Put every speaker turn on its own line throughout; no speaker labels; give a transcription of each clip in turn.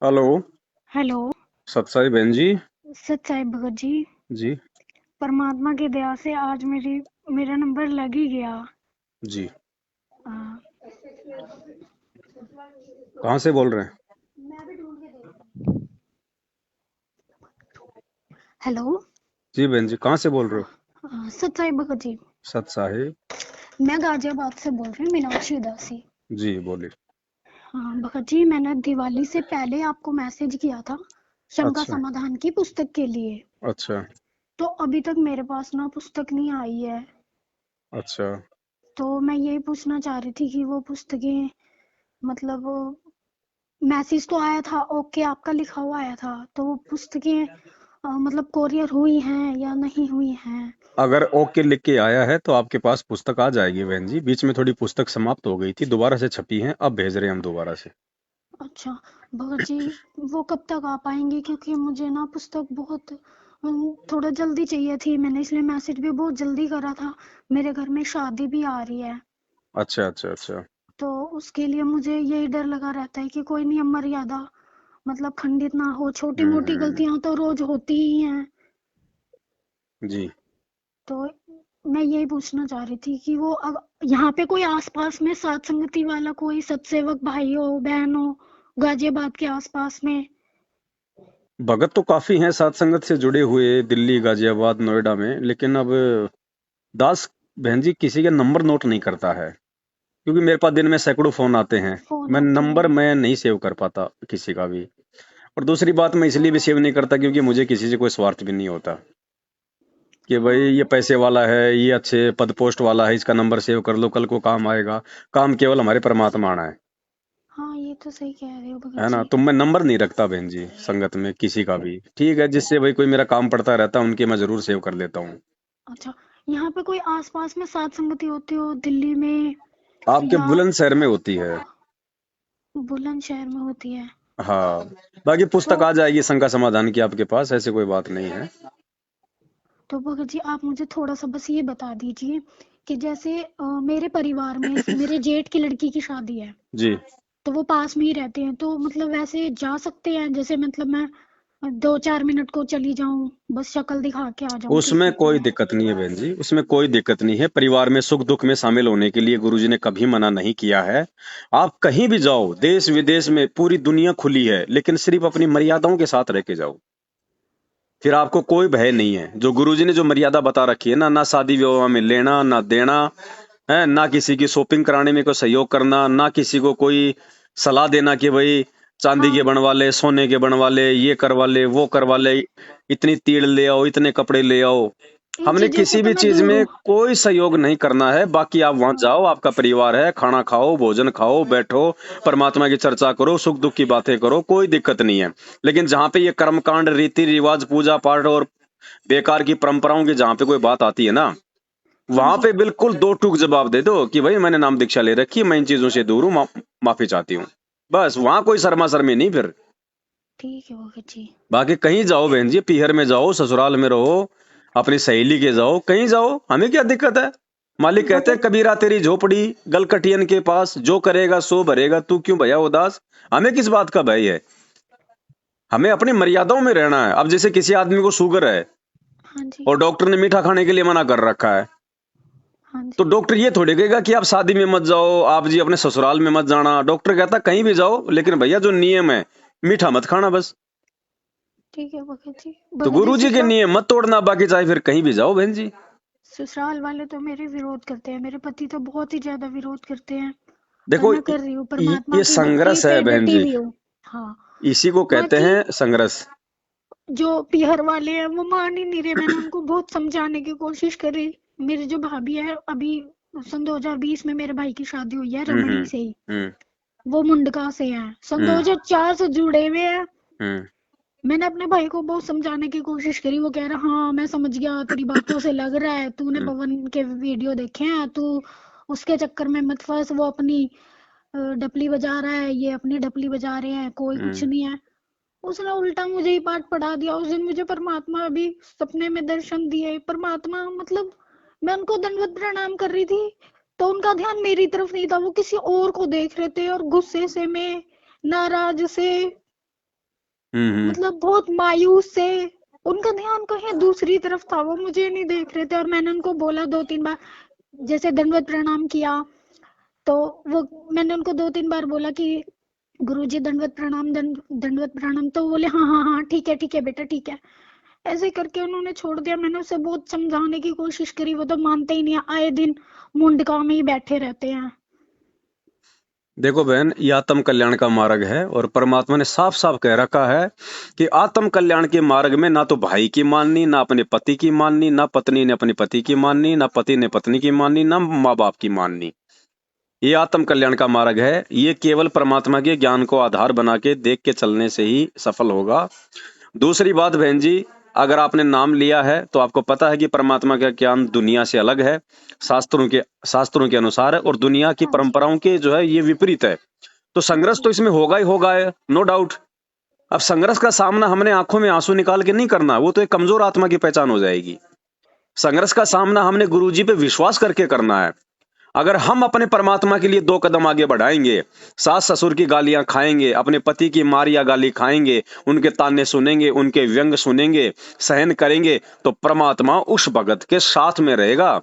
Hello.
Hello.
सत्साई बहन जी।
सत साई भगत जी।
जी।
परमात्मा की दया से आज मेरा नंबर लग ही गया।
जी।
हाँ।
कहाँ से बोल रहे हैं?
मैं भी ढूंढ के देखती हूँ। हेलो।
जी बहन जी, कहाँ से बोल रहे हो?
सत साई भगत जी।
सत साहिब।
मैं गाजियाबाद से बोल रही हूँ, मीनाक्षी उदासी।
जी बोलिए।
हाँ भगत जी, मैंने दिवाली से पहले आपको मैसेज किया था शंका
अच्छा।
समाधान की पुस्तक के लिए।
अच्छा।
तो अभी तक मेरे पास ना पुस्तक नहीं आई है।
अच्छा।
तो मैं यही पूछना चाह रही थी कि वो पुस्तकें, मतलब मैसेज तो आया था, ओके आपका लिखा हुआ आया था, तो वो पुस्तकें मतलब कोरियर हुई हैं या नहीं हुई हैं?
अगर ओके लिख के आया है तो आपके पास पुस्तक आ जाएगी बहन जी। बीच में थोड़ी पुस्तक समाप्त हो गई थी, दोबारा से छपी है, अब भेज रहे हैं हम दोबारा से।
अच्छा भगत जी, वो कब तक आ पाएंगे? क्योंकि मुझे ना पुस्तक बहुत थोड़ा जल्दी चाहिए थी, मैंने इसलिए मैसेज भी बहुत जल्दी करा था। मेरे घर में शादी भी आ रही है,
अच्छा अच्छा अच्छा।
तो उसके लिए मुझे यही डर लगा रहता है कि कोई नियम मर्यादा मतलब खंडित ना हो। छोटी मोटी
हम्म।
गलतियां तो रोज होती ही हैं।
जी।
तो मैं यही पूछना चाह रही थी कि वो अब यहाँ पे कोई आसपास में सात संगति वाला कोई सत्सेवक भाई हो बहन हो गाजियाबाद के आसपास में?
भगत तो काफी हैं साथ संगत से जुड़े हुए, दिल्ली, गाजियाबाद, नोएडा में, लेकिन अब दास बहन जी किसी का नंबर नोट नहीं करता है, क्योंकि मेरे पास दिन में सैकड़ों फोन आते हैं।
फोन
मैं
आते
नंबर
हैं।
मैं नहीं सेव कर पाता किसी का भी। और दूसरी बात, मैं इसलिए भी सेव नहीं करता क्योंकि मुझे किसी से कोई स्वार्थ भी नहीं होता कि भाई
हाँ
ये पैसे वाला है, ये अच्छे पद पोस्ट वाला है, इसका नंबर सेव कर लो, कल को काम आएगा। काम केवल हमारे परमात्मा आना
हाँ, ये तो सही कह रहे हो
है
भगत
ना।
जी।
तो मैं नंबर नहीं रखता बहन जी संगत में किसी का भी। ठीक है, जिससे भाई कोई मेरा काम पड़ता रहता है उनके मैं जरूर सेव कर लेता हूँ।
अच्छा, यहाँ पे कोई आसपास में सात संगति होती हो दिल्ली में
आपके
या
बुलंदशहर में होती है।
बुलंदशहर में होती है?
हाँ। बाकी
तो
पुस्तक आ जाएगी शंका समाधान की आपके पास, ऐसे कोई बात नहीं है।
तो भगत जी आप मुझे थोड़ा सा बस ये बता दीजिए कि जैसे मेरे परिवार में मेरे जेठ की लड़की की शादी है,
जी।
तो वो पास में ही रहते हैं, तो मतलब वैसे जा सकते हैं? जैसे मतलब मैं 2-4 मिनट को चली जाऊं, बस शक्ल दिखा के आ जाऊं
उसमें
किसी
कोई
को?
दिक्कत नहीं है बहन जी, उसमें कोई दिक्कत नहीं है। परिवार में सुख दुख में शामिल होने के लिए गुरुजी ने कभी मना नहीं किया है। आप कहीं भी जाओ, देश विदेश में, पूरी दुनिया खुली है, लेकिन सिर्फ अपनी मर्यादाओं के साथ रह के जाओ। फिर आपको कोई भय नहीं है। जो गुरुजी ने जो मर्यादा बता रखी है ना, ना शादी विवाह में लेना ना देना है, ना किसी की शॉपिंग कराने में कोई सहयोग करना, ना किसी को कोई सलाह देना कि भाई चांदी के
हाँ
बनवा ले, सोने के बनवा ले, ये करवा ले, वो करवा ले, इतनी तीड़ ले आओ, इतने कपड़े ले आओ।
इन
हमने
चीजों से
किसी
तो
भी
मैं
चीज
दूर
में
हूँ।
कोई सहयोग नहीं करना है। बाकी आप वहां
हाँ।
जाओ, आपका परिवार है, खाना खाओ, भोजन खाओ, बैठो, परमात्मा की चर्चा करो, सुख दुख की बातें करो, कोई दिक्कत नहीं है। लेकिन जहां पे ये कर्मकांड, रीति रिवाज, पूजा पाठ और बेकार की परंपराओं की जहां पे कोई बात आती है ना,
हाँ
वहां
जी।
पे बिल्कुल दो टूक जवाब दे दो कि भाई मैंने नाम दीक्षा ले रखी है, मैं इन चीजों से दूर हूँ, माफी चाहती हूँ। बस वहां कोई शर्मा शर्मी नहीं फिर।
ठीक है भगत जी।
बाकी कहीं जाओ बहन जी, पीहर में जाओ, ससुराल में रहो, अपनी सहेली के जाओ, कहीं जाओ, हमें क्या दिक्कत है। मालिक कहते हैं
भगत
कबीरा तेरी झोपड़ी गलकटियन के पास, जो करेगा सो भरेगा, तू क्यों भया उदास। हमें किस बात का भय है। हमें अपनी मर्यादाओं में रहना है। अब जैसे किसी आदमी को शुगर है
हाँ जी।
और डॉक्टर ने मीठा खाने के लिए मना कर रखा है,
हाँ
तो
जी।
डॉक्टर ये थोड़ी कहेगा कि आप शादी में मत जाओ, आप जी अपने ससुराल में मत जाना। डॉक्टर कहता कहीं भी जाओ, लेकिन भैया जो नियम है, मीठा मत खाना बस।
ठीक है भगत जी।
तो
भगत जी
गुरु जी के नियम मत तोड़ना, बाकी चाहे फिर कहीं भी जाओ बहन जी।
ससुराल वाले तो मेरे विरोध करते हैं, मेरे पति तो बहुत ही ज्यादा विरोध करते हैं। पर
देखो
मैं कर रही हूँ, परमात्मा
ये
की भक्ति
संघर्ष है
से
बहन
डटी
जी,
हुई हूँ। हाँ।
इसी को कहते
बाकी
हैं संघर्ष।
जो पीहर वाले हैं वो मान ही नहीं रहे, मैंने उनको बहुत समझाने की कोशिश करी। मेरी जो भाभी है, अभी सन 2020 में मेरे भाई की शादी हुई है रमणी से ही।
हम्म।
वो मुंडका से हैं, सन
हम्म।
2004 से जुड़े हुए हैं।
हम्म।
मैंने अपने भाई को बहुत समझाने की कोशिश करी, वो कह रहा हाँ मैं समझ गया, तेरी बातों से लग रहा है, तूने
हम्म।
पवन के वीडियो देखे हैं, तू उसके चक्कर में मत फंस, वो अपनी डपली बजा रहा है, ये अपनी डपली बजा रहे हैं, कोई कुछ
हम्म।
नहीं है। उसने उल्टा मुझे ही पाठ पढ़ा दिया। उस दिन मुझे परमात्मा भी सपने में दर्शन दिए। परमात्मा मतलब मैं उनको दंडवत प्रणाम कर रही थी, तो उनका ध्यान मेरी तरफ नहीं था, वो किसी और को देख रहे थे और गुस्से से में नाराज से मतलब बहुत मायूस से, उनका ध्यान कहीं दूसरी तरफ था, वो मुझे नहीं देख रहे थे। और मैंने उनको बोला 2-3 बार, जैसे दंडवत प्रणाम किया, तो वो मैंने उनको 2-3 बार बोला कि गुरुजी दंडवत प्रणाम, दंडवत प्रणाम। तो बोले हाँ हाँ हाँ ठीक है बेटा ठीक है। ऐसे करके उन्होंने छोड़ दिया। मैंने उसे बहुत समझाने की कोशिश करी, वो तो मानते ही नहीं है, आए दिन मुंडका में ही बैठे रहते हैं।
देखो बहन, ये आत्म कल्याण का मार्ग है और परमात्मा ने साफ साफ कह रखा है कि आत्म कल्याण के मार्ग में ना तो भाई की माननी, ना अपने पति की माननी, ना पत्नी ने अपने पति की माननी, ना पति ने पत्नी की माननी, ना माँ बाप की माननी। ये आत्म कल्याण का मार्ग है। ये केवल परमात्मा के ज्ञान को आधार बना के देख के चलने से ही सफल होगा। दूसरी बात बहन जी, अगर आपने नाम लिया है तो आपको पता है कि परमात्मा का ज्ञान दुनिया से अलग है, शास्त्रों के अनुसार है, और दुनिया की
हाँ जी,
परंपराओं के जो है ये विपरीत है। तो संघर्ष तो इसमें होगा ही होगा है, नो डाउट। अब संघर्ष का सामना हमने आंखों में आंसू निकाल के नहीं करना, वो तो एक कमजोर आत्मा की पहचान हो जाएगी। संघर्ष का सामना हमने गुरुजी पे विश्वास करके करना है। अगर हम अपने परमात्मा के लिए 2 कदम आगे बढ़ाएंगे, सास ससुर की गालियां खाएंगे, अपने पति की मार या गाली खाएंगे, उनके ताने सुनेंगे, उनके व्यंग सुनेंगे, सहन करेंगे, तो परमात्मा उस भगत के साथ में रहेगा।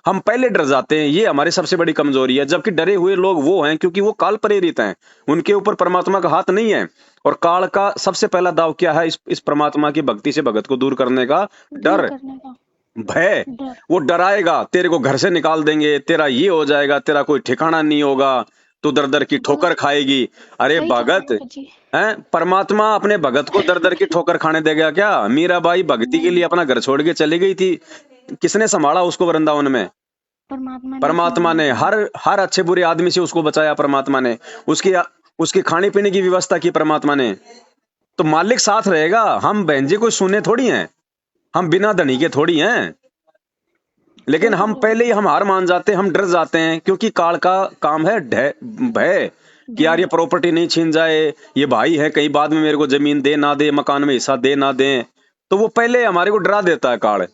हम पहले डर जाते हैं, ये हमारी सबसे बड़ी कमजोरी है। जबकि डरे हुए लोग वो हैं क्योंकि वो काल प्रेरित हैं, उनके ऊपर परमात्मा का हाथ नहीं है। और काल का सबसे पहला दाव क्या है? इस परमात्मा की भक्ति से भगत को दूर करने का
दूर
डर,
करने का
भय।
डर।
वो डराएगा, तेरे को घर से निकाल देंगे, तेरा ये हो जाएगा, तेरा कोई ठिकाना नहीं होगा, तू दर दर की ठोकर
बहुत
खाएगी। अरे
सही कह रहे हो
भगत
भगत जी।
है, परमात्मा अपने भगत को दर दर की ठोकर खाने देगा क्या? मीराबाई भक्ति के लिए
नहीं,
अपना घर छोड़ के चली गई थी, किसने संभाला उसको वृंदावन में?
परमात्मा ने
परमात्मा
संभाला
ने।
था।
हर अच्छे बुरे आदमी से उसको बचाया परमात्मा ने। उसकी उसकी खाने पीने की व्यवस्था की परमात्मा ने। तो मालिक साथ रहेगा। हम बहन जी कोई सुने थोड़ी हैं, हम बिना धनी के थोड़ी हैं। लेकिन
सही कह
हम
रहे हो
पहले ही हम हार मान जाते हैं, हम डर जाते हैं, क्योंकि काल का काम है भय कि यार
भय।
ये प्रॉपर्टी नहीं छीन जाए, ये भाई है कहीं बाद में मेरे को जमीन दे ना दे, मकान में हिस्सा दे ना दे। तो वो पहले हमारे को डरा देता है काल।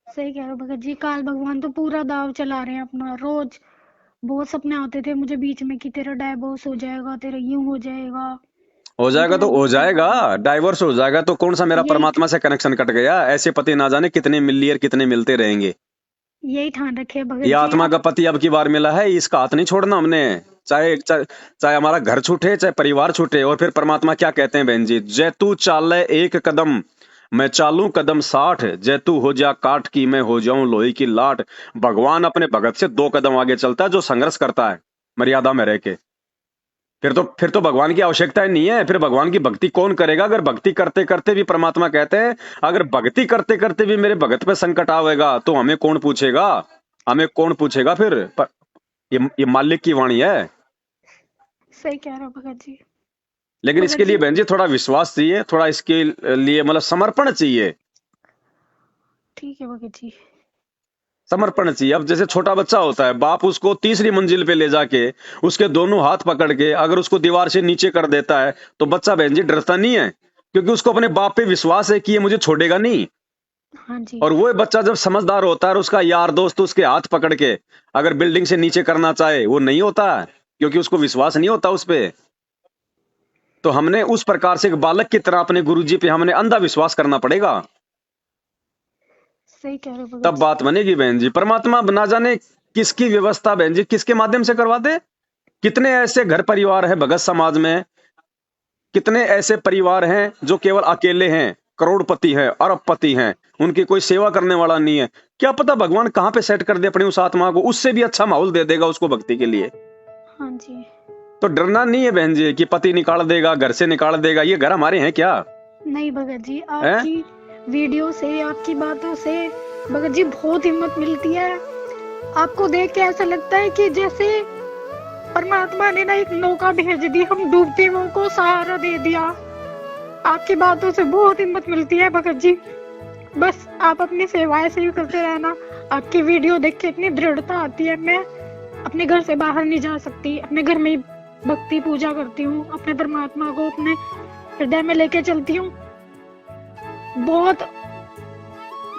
सही कह रहे हो भगत जी, काल भगवान तो पूरा दाव चला रहे हैं अपना। रोज बहुत सपने आते थे मुझे बीच में कि तेरा डाइवोर्स हो जाएगा, तेरा यूं हो जाएगा,
हो जाएगा
तेरा
तो हो
वो हो
जाएगा,
जाएगा।
डाइवोर्स हो जाएगा तो कौन सा मेरा
यही
परमात्मा से कनेक्शन कट गया? ऐसे पति ना जाने कितने मिल लिए और कितने मिलते रहेंगे।
यही ठान रखे
ये
भगत जी
आत्मा
आप।
का पति अब की बार मिला है, इसका हाथ नहीं छोड़ना हमने। चाहे चाहे, चाहे हमारा घर छूटे, चाहे परिवार छूटे। और फिर परमात्मा क्या कहते हैं बहन जी? जय तू चाले 1 कदम, मैं चालू कदम 60, जय तू हो जा काठ की, मैं हो जाऊं लोही की लाट। भगवान अपने भगत से 2 कदम आगे चलता है जो संघर्ष करता है मर्यादा में रह के। फिर तो भगवान की आवश्यकता ही नहीं है। फिर भगवान की भक्ति कौन करेगा? अगर भक्ति करते करते भी, परमात्मा कहते हैं, अगर भक्ति करते करते भी मेरे भगत पे संकट आवेगा तो हमें कौन पूछेगा? हमें कौन पूछेगा फिर? ये मालिक की वाणी है।
सही कह रहे हो भगत जी।
लेकिन
भगत
इसके लिए
जी
बहन जी थोड़ा विश्वास चाहिए, थोड़ा इसके लिए मतलब समर्पण चाहिए।
ठीक है भगत जी।
समर्पण चाहिए। अब जैसे छोटा बच्चा होता है, बाप उसको तीसरी मंजिल पे ले जाके उसके दोनों हाथ पकड़ के अगर उसको दीवार से नीचे कर देता है तो बच्चा बहन जी डरता नहीं है, क्योंकि उसको अपने बाप पे विश्वास है कि ये मुझे छोड़ेगा नहीं।
हाँ जी।
और वो बच्चा जब समझदार होता है और उसका यार दोस्त उसके हाथ पकड़ के अगर बिल्डिंग से नीचे करना चाहे, वो नहीं होता है, क्योंकि उसको विश्वास नहीं होता उस पे। तो हमने उस प्रकार से एक बालक की तरह अपने गुरुजी पे हमने अंधा विश्वास करना पड़ेगा,
सही कह रहे हो भगत
तब
जी।
बात बनेगी बहन जी। परमात्मा ना जाने किसकी व्यवस्था बहन जी किसके माध्यम से करवाते। कितने ऐसे घर परिवार है भगत समाज में, कितने ऐसे परिवार हैं जो केवल अकेले हैं, करोड़पति हैं, अरबपति हैं, उनकी कोई सेवा करने वाला नहीं है। क्या पता भगवान कहाँ पे सेट कर दे अपनी उस आत्मा को, उससे भी अच्छा माहौल दे देगा उसको भक्ति के लिए।
हाँ जी।
तो डरना नहीं है बहन जी कि पति निकाल देगा, घर से निकाल देगा। ये घर हमारे हैं क्या?
नहीं भगत जी,
है?
आपकी वीडियो से, आपकी बातों से भगत जी बहुत हिम्मत मिलती है। आपको देख के ऐसा लगता है कि जैसे परमात्मा ने ना एक नौका भेज दी, हम डूबते हुए को सहारा दे दिया। आपकी बातों से बहुत हिम्मत मिलती है भगत जी। बस आप अपनी सेवाएं ऐसे ही करते रहना। आपकी वीडियो देख के इतनी दृढ़ता आती है, मैं अपने घर से बाहर नहीं जा सकती, अपने घर में ही भक्ति पूजा करती हूँ, अपने परमात्मा को अपने हृदय में लेके चलती हूँ। बहुत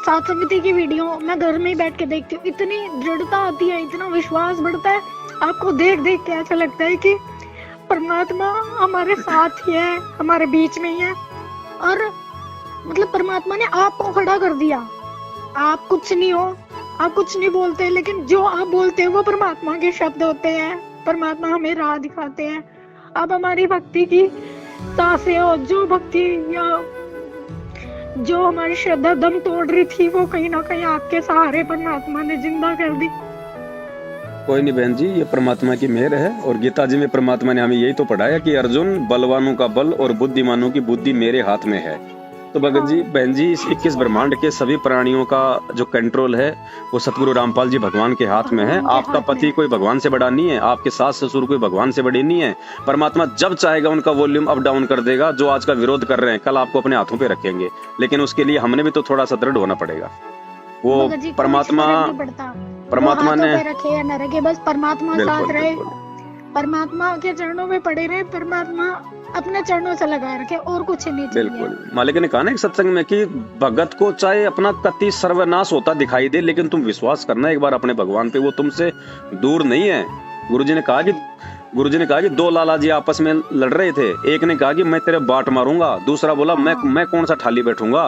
सात समिति की वीडियो मैं घर में ही बैठ के देखती हूँ, इतनी दृढ़ता आती है, इतना विश्वास बढ़ता है। आपको देख देख के ऐसा लगता है कि परमात्मा हमारे साथ ही है, हमारे बीच में ही है। और मतलब परमात्मा ने आपको खड़ा कर दिया। आप कुछ नहीं हो, आप कुछ नहीं बोलते, लेकिन जो आप बोलते हो वो परमात्मा के शब्द होते हैं। परमात्मा हमें राह दिखाते हैं। अब हमारी भक्ति की सांसें हो, जो भक्ति या जो हमारी श्रद्धा दम तोड़ रही थी, वो कहीं ना कहीं आपके सहारे परमात्मा ने जिंदा कर दी।
कोई नहीं बहन जी, ये परमात्मा की मेहर है। और गीता जी में परमात्मा ने हमें यही तो पढ़ाया कि अर्जुन, बलवानों का बल और बुद्धिमानों की बुद्धि मेरे हाथ में है। तो भगत जी, बहन जी, इस 21 ब्रह्मांड के सभी प्राणियों का जो कंट्रोल है वो सतगुरु रामपाल जी भगवान के हाथ में है। आपका पति कोई भगवान से बड़ा नहीं है, आपके सास ससुर कोई भगवान से बड़े नहीं है। परमात्मा जब चाहेगा उनका वॉल्यूम अप डाउन कर देगा। जो आज का विरोध कर रहे हैं, कल आपको अपने हाथों पे रखेंगे, लेकिन उसके लिए हमने भी तो थोड़ा सा दृढ़ होना पड़ेगा। वो परमात्मा ने
रखे या न रखे, बस परमात्मा साथ रहे, परमात्मा के चरणों में पड़े रहे, परमात्मा अपने चरणों से लगा रखे, और कुछ नहीं चाहिए।
बिल्कुल। मालिक ने कहा ना एक सत्संग में कि भगत को चाहे अपना कति सर्वनाश होता दिखाई दे, लेकिन तुम विश्वास करना एक बार अपने भगवान पे, वो तुमसे दूर नहीं है। गुरुजी ने कहा कि दो लाला जी आपस में लड़ रहे थे। एक ने कहा कि मैं तेरे बाट मारूंगा, दूसरा बोला मैं कौन सा ठाली बैठूंगा।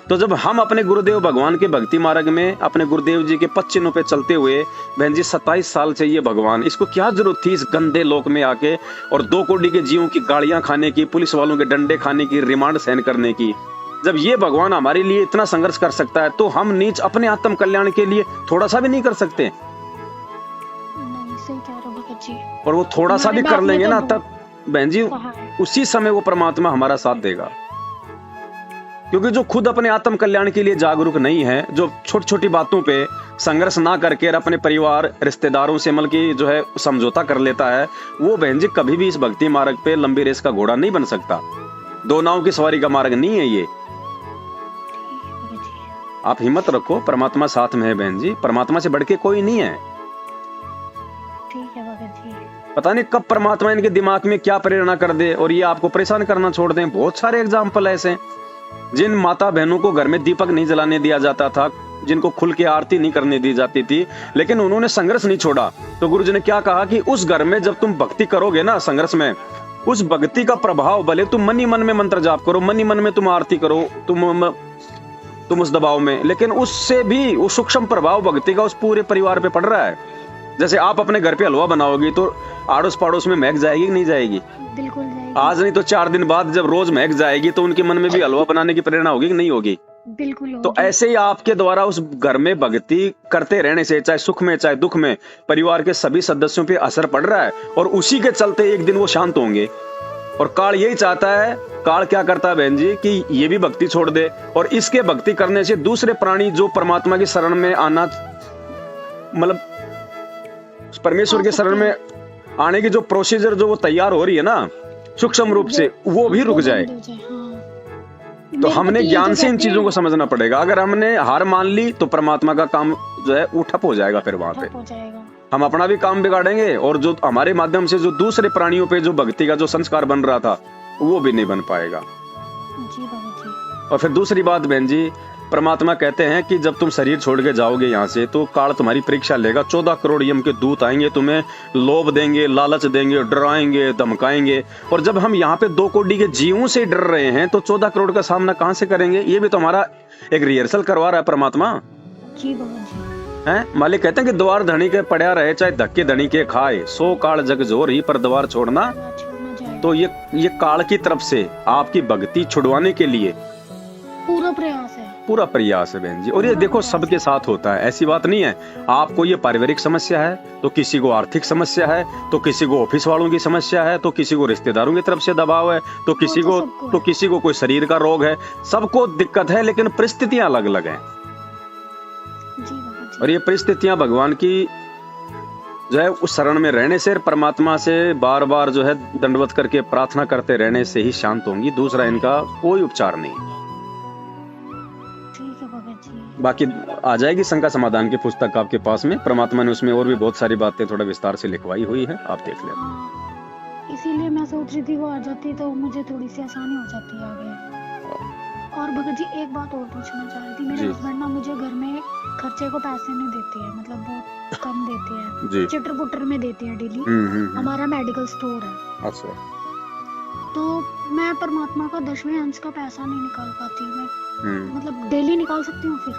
तो जब हम अपने गुरुदेव भगवान के भक्ति मार्ग में अपने गुरुदेव जी के पद चिन्हों पे चलते हुए, बहन जी 27 साल चाहिए भगवान, इसको क्या जरूरत थी इस गंदे लोक में आके और 2 कोड़ी के जीवों की गालियां खाने की, पुलिस वालों के डंडे खाने की, रिमांड सहन करने की। जब ये भगवान हमारे लिए इतना संघर्ष कर सकता है, तो हम नीच अपने आत्म कल्याण के लिए थोड़ा सा भी नहीं कर सकते? और वो थोड़ा सा भी कर लेंगे ना, तब बहन जी उसी समय वो परमात्मा हमारा साथ देगा। क्योंकि जो खुद अपने आत्म कल्याण के लिए जागरूक नहीं है, जो छोटी छोटी बातों पे संघर्ष ना करके अपने परिवार रिश्तेदारों से मतलब की जो है समझौता कर लेता है, वो बहन जी कभी भी इस भक्ति मार्ग पे लंबी रेस का घोड़ा नहीं बन सकता। 2 नाव की सवारी का मार्ग नहीं है ये। आप हिम्मत रखो, परमात्मा साथ में है बहन जी, परमात्मा से बढ़ के कोई नहीं है। पता नहीं कब परमात्मा इनके दिमाग में क्या प्रेरणा कर दे और ये आपको परेशान करना छोड़ दें। बहुत सारे एग्जाम्पल ऐसे, जिन माता बहनों को घर में दीपक नहीं जलाने दिया जाता था, जिनको खुल के आरती नहीं करने दी जाती थी, लेकिन उन्होंने संघर्ष नहीं छोड़ा। तो गुरुजी ने क्या कहा कि उस घर में जब तुम भक्ति करोगे ना संघर्ष में, उस भक्ति का प्रभाव, भले तुम मन ही मन में मंत्र जाप करो, मन ही मन में तुम आरती करो, तुम उस दबाव में, लेकिन उससे भी वो सूक्ष्म प्रभाव भक्ति का उस पूरे परिवार पे पड़ रहा है। जैसे आप अपने घर पे हलवा बनाओगी तो आड़ोस पड़ोस में महक जाएगी कि नहीं जाएगी?
बिल्कुल जाएगी।
आज नहीं तो 4 दिन बाद जब रोज महक जाएगी तो उनके मन में भी हलवा बनाने की प्रेरणा होगी कि नहीं होगी?
बिल्कुल होगी।
तो ऐसे ही आपके द्वारा उस घर में भक्ति करते रहने से, चाहे सुख में चाहे दुख में, परिवार के सभी सदस्यों पे असर पड़ रहा है, और उसी के चलते एक दिन वो शांत होंगे। और काल यही चाहता है, काल क्या करता है बहन जी कि ये भी भक्ति छोड़ दे, और इसके भक्ति करने से दूसरे प्राणी जो परमात्मा की शरण में आना, मतलब परमेश्वर के शरण में आने की जो प्रोसीजर जो वो तैयार हो रही है ना सूक्ष्म रूप से, वो भी रुक जाए। तो हमने ज्ञान से इन चीजों को समझना पड़ेगा। अगर हमने हार मान ली तो परमात्मा का काम जो है वो ठप हो जाएगा। फिर वहां पे हम अपना भी काम बिगाड़ेंगे, और जो हमारे माध्यम से जो दूसरे प्राणियों पे जो भक्ति का जो संस्कार बन रहा था वो भी नहीं बन पाएगा। और फिर दूसरी बात बहन जी, परमात्मा कहते हैं कि जब तुम शरीर छोड़ के जाओगे यहाँ से, तो काल तुम्हारी परीक्षा लेगा। 14 करोड़ यम के दूत आएंगे, तुम्हें लोभ देंगे, लालच देंगे, डराएंगे, धमकाएंगे। और जब हम यहाँ पे 2 कोड़ी के जीवों से डर रहे हैं, तो 14 करोड़ का सामना कहाँ से करेंगे? ये भी तो हमारा एक रिहर्सल करवा रहा है परमात्मा। हैं? मालिक कहते हैं कि द्वार धनी के पड़ा रहे, चाहे धक्के धनी के खाए, 100 काल जग जोर ही पर द्वार छोड़ना। तो ये काल की तरफ से आपकी भक्ति छुड़वाने के लिए पूरा प्रयास है बहन जी। और ये देखो सबके साथ होता है, ऐसी बात नहीं है। आपको ये पारिवारिक समस्या है तो किसी को आर्थिक समस्या है, तो किसी को ऑफिस वालों की समस्या है, तो किसी को रिश्तेदारों की तरफ से दबाव है, तो किसी को कोई शरीर का रोग है। सबको दिक्कत है, लेकिन परिस्थितियां अलग अलग हैं। और ये परिस्थितियां भगवान की जो है उस शरण में रहने से, परमात्मा से बार बार जो है दंडवत करके प्रार्थना करते रहने से ही शांत होंगी। दूसरा इनका कोई उपचार नहीं। बाकी आ जाएगी शंका समाधान की पुस्तक आपके पास में, परमात्मा ने उसमें और भी बहुत सारी बातें थोड़ा विस्तार से लिखवाई हुई है, आप देख लेना।
इसीलिए मैं सोच रही थी वो आ जाती तो मुझे थोड़ी सी आसानी हो जाती आगे। और भगत जी एक बात और पूछना चाह रही थी, मेरे हस्बैंड ना मुझे घर में खर्चे को पैसे नहीं देते हैं, मतलब बहुत कम देते हैं, चिटर पुटर में देते हैं डेली। हमारा मेडिकल स्टोर है।
अच्छा।
तो मैं परमात्मा का 10वें अंश का पैसा नहीं निकाल पाती। मैं मतलब डेली निकाल सकती हूँ फिर?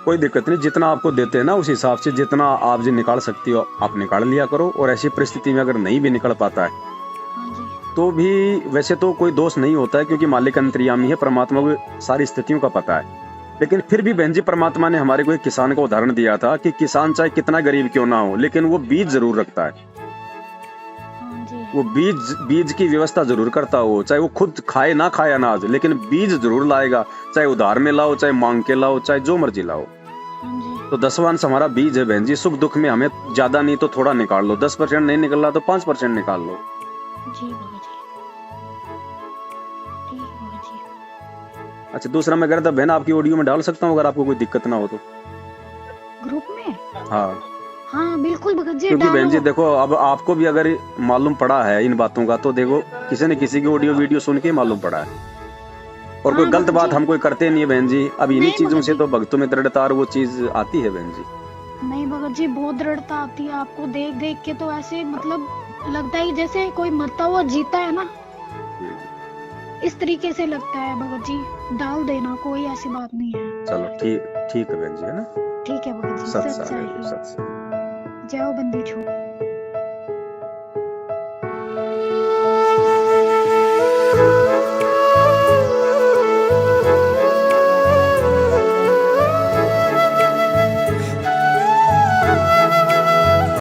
कोई दिक्कत नहीं, जितना आपको देते हैं ना उस हिसाब से जितना आप जो निकाल सकती हो आप निकाल लिया करो। और ऐसी परिस्थिति में अगर नहीं भी निकल पाता है
हाँ जी।
तो भी वैसे तो कोई दोष नहीं होता है, क्योंकि मालिक अंतर्यामी है, परमात्मा को सारी स्थितियों का पता है। लेकिन फिर भी बहन जी, परमात्मा ने हमारे को एक किसान का उदाहरण दिया था कि किसान चाहे कितना गरीब क्यों ना हो, लेकिन वो बीज जरूर रखता है।
हाँ जी।
वो बीज की व्यवस्था जरूर करता हो, चाहे वो खुद खाए ना खाए अनाज, लेकिन बीज जरूर लाएगा। चाहे उधार में लाओ, चाहे मांग के लाओ, चाहे जो मर्जी लाओ।
हाँ जी।
तो 10वां अंश हमारा बीज है बहन जी। सुख दुख में हमें ज्यादा नहीं तो थोड़ा निकाल लो। 10% नहीं निकल रहा तो 5% निकाल लो।
जी भगत जी, ठीक है भगत जी।
अच्छा, दूसरा मैं कह रहा था बहन, आपकी ऑडियो में डाल सकता हूँ अगर आपको कोई दिक्कत ना हो तो?
ग्रुप में?
हाँ,
हाँ बिल्कुल भगत जी,
क्योंकि बहन जी
डालो।
देखो, अब आपको भी अगर मालूम पड़ा है इन बातों का, तो देखो किसी न किसी की ऑडियो वीडियो सुन के मालूम पड़ा है। और कोई
हाँ
गलत
भगत
बात
जी।
हम कोई करते नहीं है बहन जी। अब इन्हीं
नहीं
चीजों
भगत
से
जी।
तो भक्तों में दृढ़ता और वो चीज आती है बहन जी।
नहीं भगत जी, बहुत दृढ़ता आती है। आपको देख देख के तो ऐसे मतलब लगता है जैसे कोई मरता हुआ जीता है ना, इस तरीके से लगता है भगत जी। डाल देना, कोई ऐसी बात नहीं है।
चलो ठीक है बहन जी, है ना?
ठीक है भगत जी।
सत
सच
सारे
है।
सत।
जय हो बंदी छो।